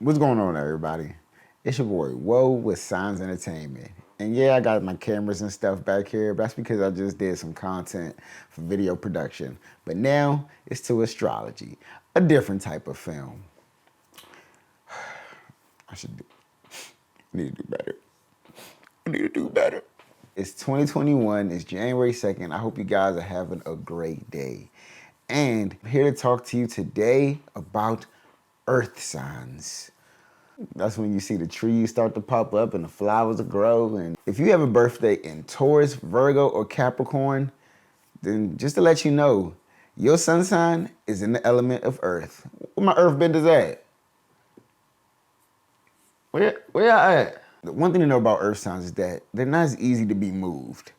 What's going on, everybody? It's your boy, Woe with Signs Entertainment. And yeah, I got my cameras and stuff back here, but that's because I just did some content for video production. But now it's to astrology, a different type of film. I should do, I need to do better. I need to do better. It's 2021, it's January 2nd. I hope you guys are having a great day. And I'm here to talk to you today about earth signs. That's when you see the trees start to pop up and the flowers grow. And if you have a birthday in Taurus, Virgo, or Capricorn, then just to let you know, your sun sign is in the element of earth. Where my earth benders at? Where y'all at? The one thing to know about earth signs is that they're not as easy to be moved.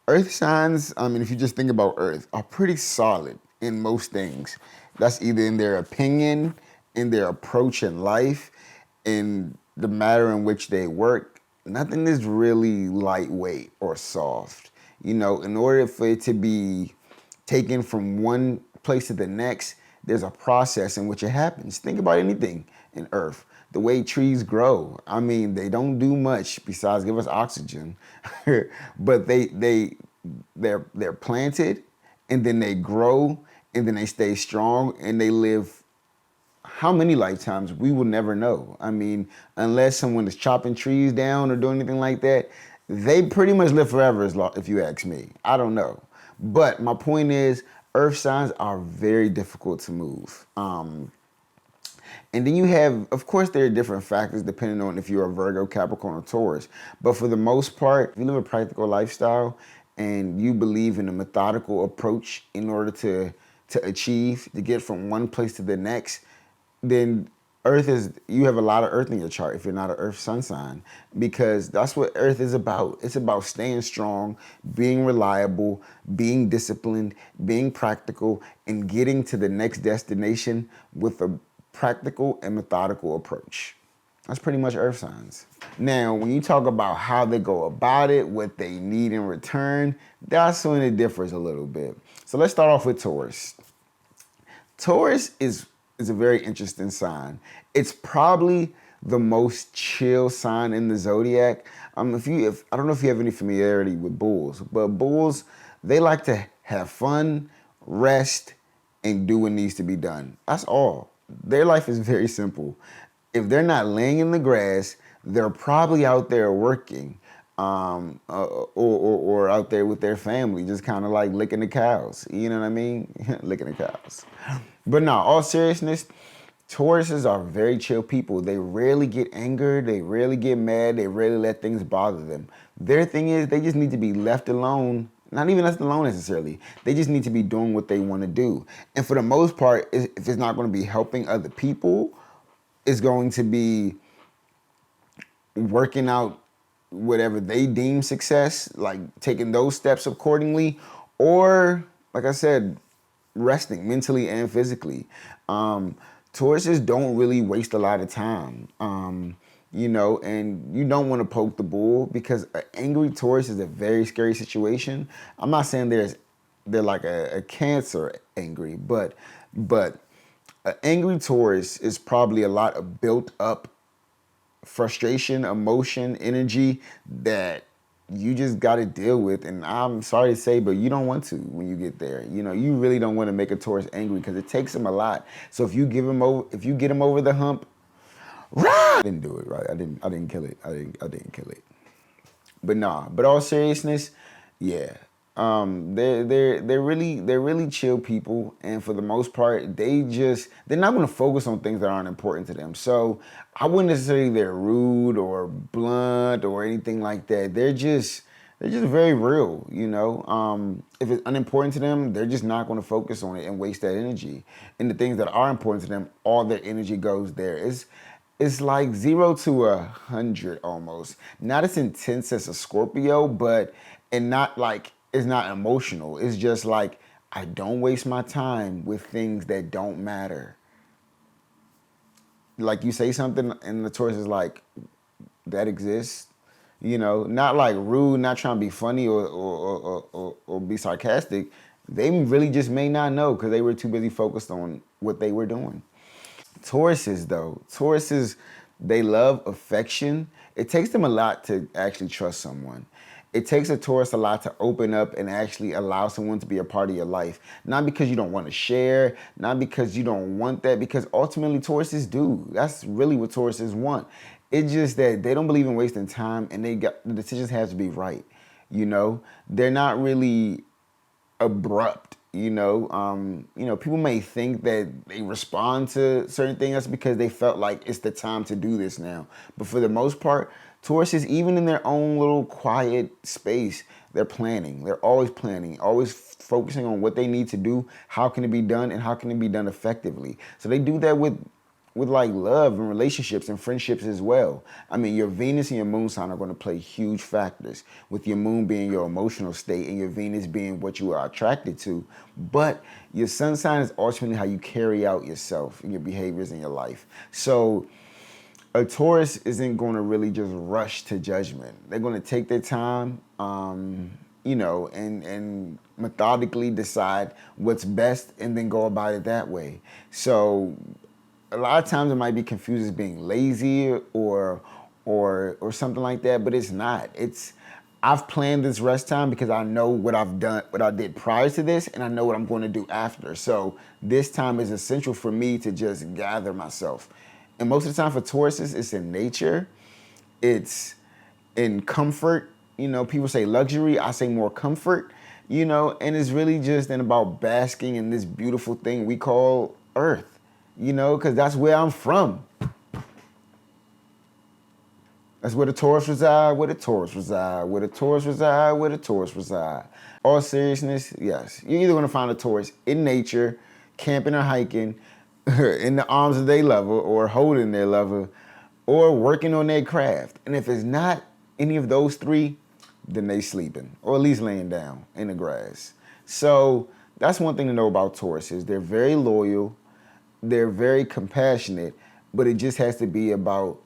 Earth signs, if you just think about earth, are pretty solid in most things. That's either in their opinion, in their approach in life, in the matter in which they work. Nothing is really lightweight or soft. In order for it to be taken from one place to the next, there's a process in which it happens. Think about anything in earth. The way trees grow. They don't do much besides give us oxygen. But they're planted, and then they grow, and then they stay strong, and they live how many lifetimes we will never know. Unless someone is chopping trees down or doing anything like that, they pretty much live forever, if you ask me. I don't know. But my point is, earth signs are very difficult to move. And then you have, of course, there are different factors depending on if you're a Virgo, Capricorn, or Taurus. But for the most part, if you live a practical lifestyle and you believe in a methodical approach in order to achieve, to get from one place to the next, then you have a lot of earth in your chart if you're not an earth sun sign, because that's what earth is about. It's about staying strong, being reliable, being disciplined, being practical, and getting to the next destination with a practical and methodical approach. That's pretty much earth signs. Now, when you talk about how they go about it, what they need in return, that's when it differs a little bit. So let's start off with Taurus. Taurus is a very interesting sign. It's probably the most chill sign in the zodiac. I don't know if you have any familiarity with bulls, but bulls, they like to have fun, rest, and do what needs to be done. That's all. Their life is very simple. If they're not laying in the grass, they're probably out there working, or out there with their family, just kind of like licking the cows. You know what I mean? Licking the cows. But no, all seriousness, Tauruses are very chill people. They rarely get angered. They rarely get mad. They rarely let things bother them. Their thing is they just need to be left alone. Not even left alone necessarily. They just need to be doing what they want to do. And for the most part, if it's not going to be helping other people, it's going to be working out whatever they deem success, like taking those steps accordingly, or, like I said, resting mentally and physically. Tauruses don't really waste a lot of time. And you don't want to poke the bull, because an angry Taurus is a very scary situation. I'm not saying they're like a Cancer angry, but an angry Taurus is probably a lot of built up frustration, emotion, energy that you just got to deal with. And I'm sorry to say, but you don't want to when you get there. You really don't want to make a Taurus angry, because it takes him a lot. So if you get him over the hump, rah! I didn't do it right. I didn't kill it. I didn't kill it. But nah. But all seriousness, yeah. They're really chill people, and for the most part, they're not going to focus on things that aren't important to them. So I wouldn't necessarily say they're rude or blunt or anything like that. They're just very real. If it's unimportant to them, they're just not going to focus on it and waste that energy. And the things that are important to them, all their energy goes there. It's like 0 to 100 almost. Not as intense as a Scorpio, and not like, it's not emotional. It's just like, I don't waste my time with things that don't matter. Like, you say something and the Taurus is like, that exists. Not like rude, not trying to be funny or be sarcastic. They really just may not know, because they were too busy focused on what they were doing. Tauruses, though, Tauruses, they love affection. It takes them a lot to actually trust someone. It takes a Taurus a lot to open up and actually allow someone to be a part of your life. Not because you don't want to share, not because you don't want that, because ultimately Tauruses do. That's really what Tauruses want. It's just that they don't believe in wasting time, and the decisions have to be right. They're not really abrupt. People may think that they respond to certain things. That's because they felt like it's the time to do this now. But for the most part, Tauruses, even in their own little quiet space, they're planning. They're always planning, always focusing on what they need to do, how can it be done, and how can it be done effectively. So they do that with like love and relationships and friendships as well. I mean, your Venus and your moon sign are going to play huge factors, with your moon being your emotional state and your Venus being what you are attracted to. But your sun sign is ultimately how you carry out yourself and your behaviors in your life. So a Taurus isn't going to really just rush to judgment. They're going to take their time, and methodically decide what's best and then go about it that way. So a lot of times it might be confused as being lazy or something like that, but it's not. I've planned this rest time because I know what I've done, what I did prior to this, and I know what I'm going to do after. So this time is essential for me to just gather myself. And most of the time for Tauruses, it's in nature, it's in comfort. People say luxury, I say more comfort, and it's really just about basking in this beautiful thing we call Earth. Because that's where I'm from. That's where the Taurus reside, where the Taurus reside, where the Taurus reside, where the Taurus reside. All seriousness, yes. You're either going to find a Taurus in nature, camping or hiking, in the arms of their lover, or holding their lover, or working on their craft. And if it's not any of those three, then they sleeping, or at least laying down in the grass. So that's one thing to know about Tauruses. They're very loyal. They're very compassionate, but it just has to be about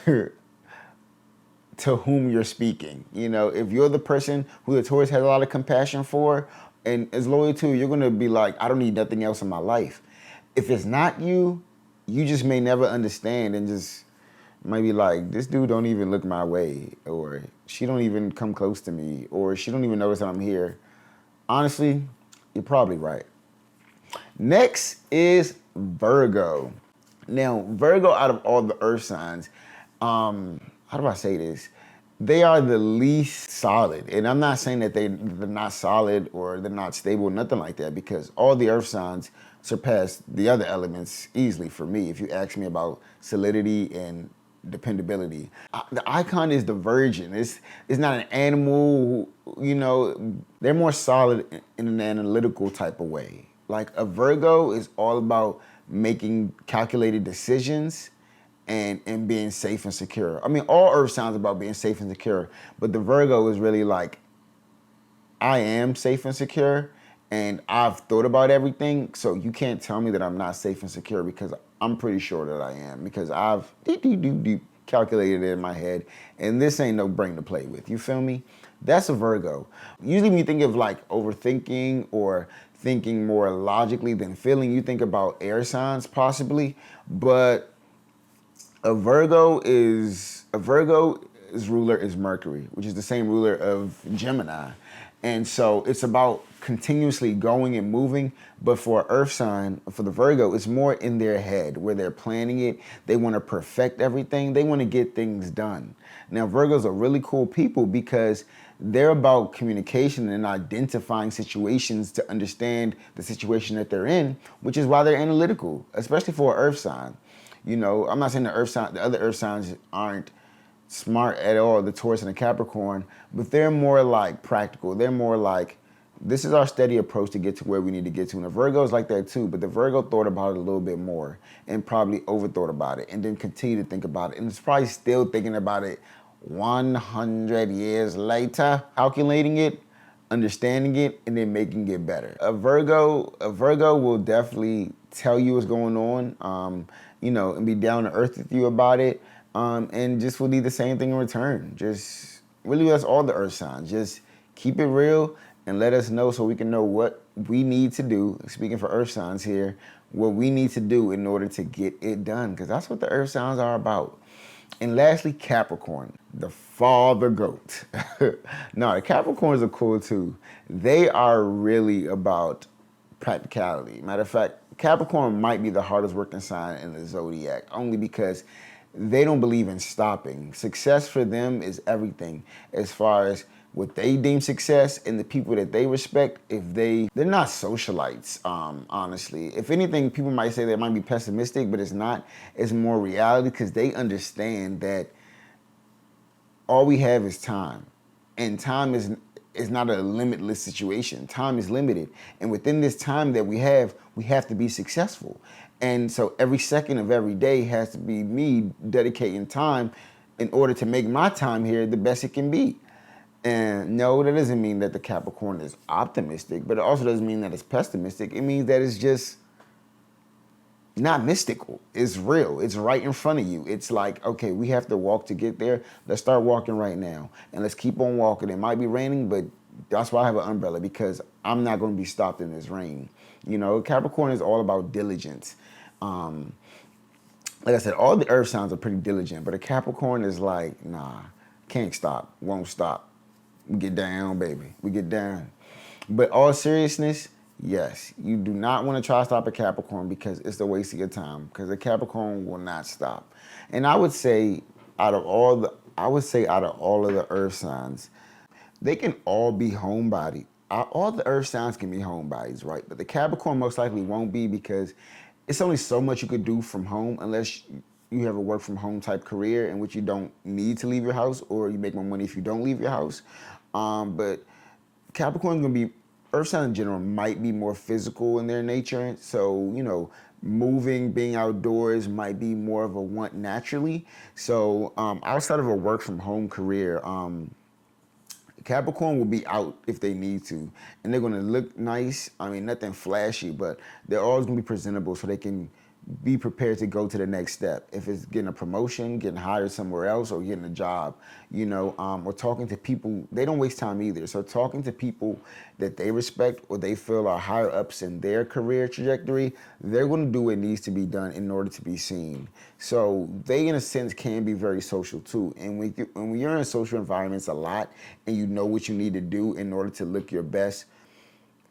to whom you're speaking. If you're the person who the Taurus has a lot of compassion for and is loyal to, you're going to be like, I don't need nothing else in my life. If it's not you, you just may never understand and just might be like, this dude don't even look my way, or she don't even come close to me, or she don't even notice that I'm here. Honestly, you're probably right. Next is Virgo. Now, Virgo, out of all the earth signs, how do I say this? They are the least solid. And I'm not saying that they're not solid or they're not stable, nothing like that, because all the earth signs surpass the other elements easily for me, if you ask me about solidity and dependability. The icon is the Virgin. It's not an animal, they're more solid in an analytical type of way. Like a Virgo is all about making calculated decisions and being safe and secure. I mean, all earth signs about being safe and secure, but the Virgo is really like, I am safe and secure, and I've thought about everything, so you can't tell me that I'm not safe and secure, because I'm pretty sure that I am, because I've calculated it in my head, and this ain't no brain to play with. You feel me? That's a Virgo. Usually when you think of like overthinking or thinking more logically than feeling, you think about air signs possibly, but a Virgo's ruler is Mercury, which is the same ruler of Gemini. And so it's about continuously going and moving. But for an earth sign, for the Virgo, it's more in their head where they're planning it. They want to perfect everything. They want to get things done. Now, Virgos are really cool people because they're about communication and identifying situations to understand the situation that they're in, which is why they're analytical, especially for an earth sign. I'm not saying the other earth signs aren't smart at all, the Taurus and the Capricorn, but they're more like practical. They're more like, this is our steady approach to get to where we need to get to. And the Virgo's like that too, but the Virgo thought about it a little bit more and probably overthought about it and then continue to think about it. And it's probably still thinking about it 100 years later, calculating it, understanding it, and then making it better. A Virgo will definitely tell you what's going on, and be down to earth with you about it, and just will need the same thing in return. Just really, that's all the earth signs. Just keep it real and let us know so we can know what we need to do. Speaking for earth signs here, what we need to do in order to get it done, because that's what the earth signs are about. And lastly, Capricorn, the father goat. No, the Capricorns are cool too. They are really about practicality. Matter of fact, Capricorn might be the hardest working sign in the zodiac, only because they don't believe in stopping. Success for them is everything as far as what they deem success and the people that they respect. If they're not socialites, honestly. If anything, people might say they might be pessimistic, but it's not. It's more reality, because they understand that all we have is time, and time is not a limitless situation. Time is limited, and within this time that we have to be successful. And so every second of every day has to be me dedicating time in order to make my time here the best it can be. And no, that doesn't mean that the Capricorn is optimistic, but it also doesn't mean that it's pessimistic. It means that it's just not mystical. It's real. It's right in front of you. It's like, okay, we have to walk to get there. Let's start walking right now. And let's keep on walking. It might be raining, but that's why I have an umbrella, because I'm not going to be stopped in this rain. You know, Capricorn is all about diligence. Like I said, all the earth signs are pretty diligent, but a Capricorn is like, nah, can't stop, won't stop. We get down, baby. We get down. But all seriousness, yes, you do not want to try to stop a Capricorn, because it's a waste of your time, because a Capricorn will not stop. And I would say out of all of the earth signs, they can all be homebody. All the earth signs can be homebodies, right? But the Capricorn most likely won't be, because it's only so much you could do from home, unless you have a work from home type career in which you don't need to leave your house, or you make more money if you don't leave your house. But Capricorn's gonna be, earth signs in general might be more physical in their nature. So, you know, moving, being outdoors might be more of a want naturally. So outside of a work from home career, Capricorn will be out if they need to, and they're gonna look nice. I mean, nothing flashy, but they're always gonna be presentable so they can be prepared to go to the next step. If it's getting a promotion, getting hired somewhere else, or getting a job, you know, or talking to people, they don't waste time either. So talking to people that they respect or they feel are higher ups in their career trajectory, they're going to do what needs to be done in order to be seen. So they, in a sense, can be very social too. And when you're in social environments a lot and you know what you need to do in order to look your best,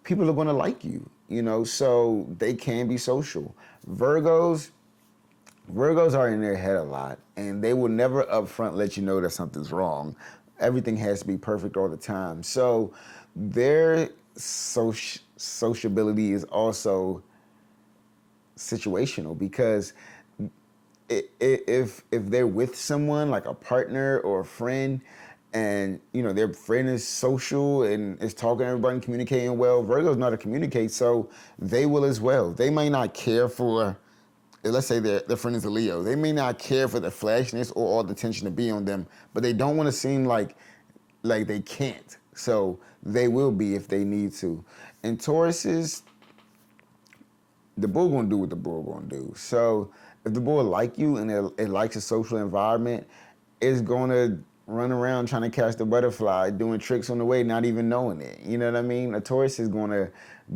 people are going to like you, you know, so they can be social. Virgos are in their head a lot, and they will never upfront let you know that something's wrong. Everything has to be perfect all the time. So their sociability is also situational, because if they're with someone like a partner or a friend, and you know their friend is social and is talking to everybody and communicating well, Virgos know how to communicate, so they will as well. They may not care for, let's say their friend is a Leo, they may not care for the flashiness or all the attention to be on them, but they don't want to seem like they can't. So they will be if they need to. And Tauruses, the bull gonna do what the bull gonna do. So if the bull like you and it likes a social environment, it's gonna run around trying to catch the butterfly, doing tricks on the way, not even knowing it. You know what I mean? A Taurus is gonna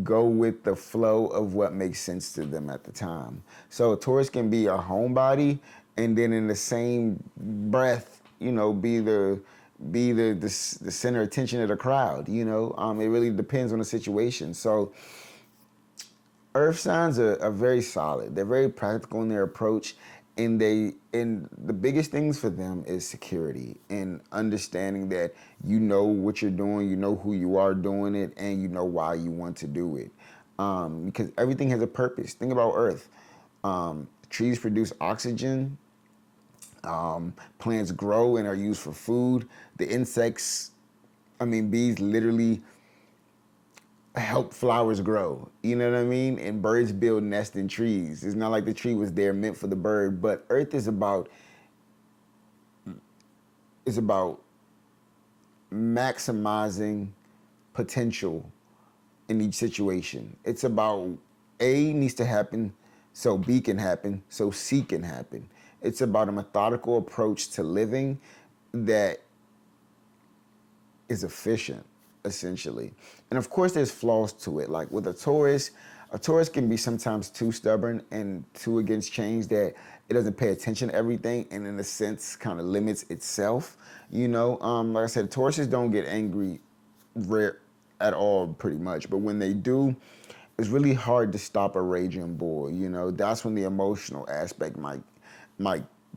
go with the flow of what makes sense to them at the time. So a Taurus can be a homebody, and then in the same breath, you know, be the center of attention of the crowd. You know, it really depends on the situation. So earth signs are very solid. They're very practical in their approach, and the biggest things for them is security and understanding that you know what you're doing, you know who you are doing it, and you know why you want to do it. Because everything has a purpose. Think about Earth. Trees produce oxygen. Plants grow and are used for food. The insects, bees literally help flowers grow. You know what I mean? And birds build nests in trees. It's not like the tree was there meant for the bird, but Earth is about maximizing potential in each situation. It's about A needs to happen so B can happen, so C can happen. It's about a methodical approach to living that is efficient. essentially. And of course, there's flaws to it. Like with a Taurus can be sometimes too stubborn and too against change that it doesn't pay attention to everything and in a sense kind of limits itself. Like I said, Tauruses don't get angry rare at all pretty much, but when they do, it's really hard to stop a raging bull. That's when the emotional aspect might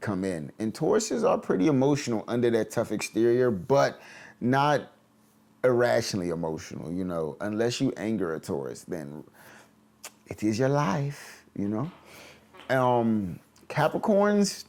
come in. And Tauruses are pretty emotional under that tough exterior, but not irrationally emotional. Unless you anger a Taurus, then it is your life. Capricorns,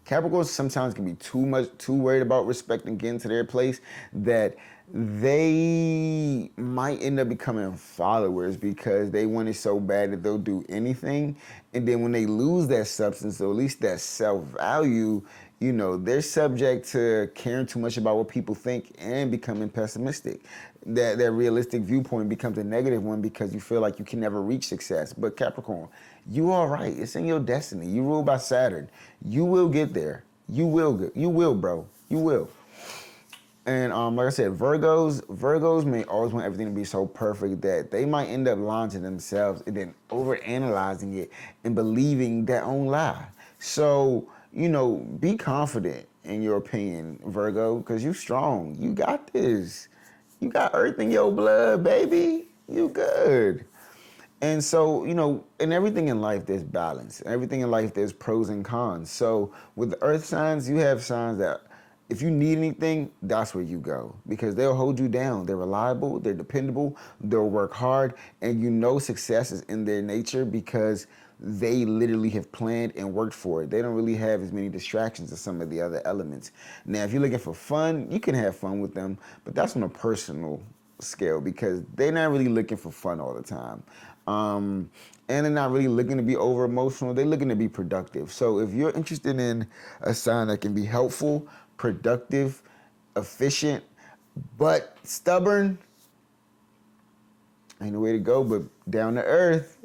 Capricorns sometimes can be too worried about respect and getting to their place that they might end up becoming followers because they want it so bad that they'll do anything. And then when they lose that substance, or at least that self-value, they're subject to caring too much about what people think and becoming pessimistic. That realistic viewpoint becomes a negative one because you feel like you can never reach success. But Capricorn, you all right. It's in your destiny. You ruled by Saturn. You will get there. You will, bro. You will. And like I said, Virgos may always want everything to be so perfect that they might end up lying to themselves and then overanalyzing it and believing their own lie. So, be confident in your opinion, Virgo, because you're strong. You got this. You got earth in your blood, baby. You good. And so, in everything in life, there's balance. In everything in life, there's pros and cons. So with the earth signs, you have signs that if you need anything, that's where you go because they'll hold you down. They're reliable, they're dependable, they'll work hard, and success is in their nature because they literally have planned and worked for it. They don't really have as many distractions as some of the other elements. Now, if you're looking for fun, you can have fun with them, but that's on a personal scale because they're not really looking for fun all the time. And they're not really looking to be over emotional. They're looking to be productive. So if you're interested in a sign that can be helpful, productive, efficient, but stubborn, ain't no way to go but down to earth.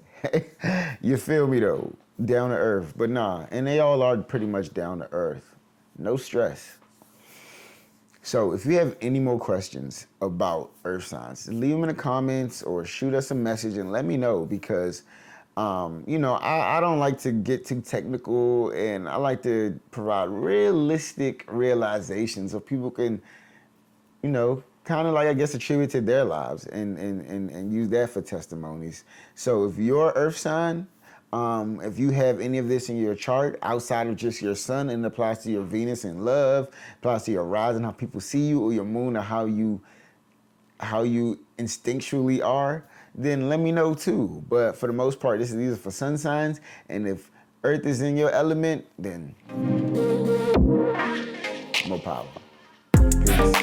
You feel me though? Down to earth. But nah, and they all are pretty much down to earth. No stress. So if you have any more questions about earth signs, leave them in the comments or shoot us a message and let me know because, I don't like to get too technical and I like to provide realistic realizations so people can, kind of like, I guess, attribute to their lives and use that for testimonies. So if you're earth sign, if you have any of this in your chart outside of just your sun and applies to your Venus and love, applies to your rising, how people see you, or your moon, or how you instinctually are, then let me know too. But for the most part, these are for sun signs, and if earth is in your element, then more power. Peace.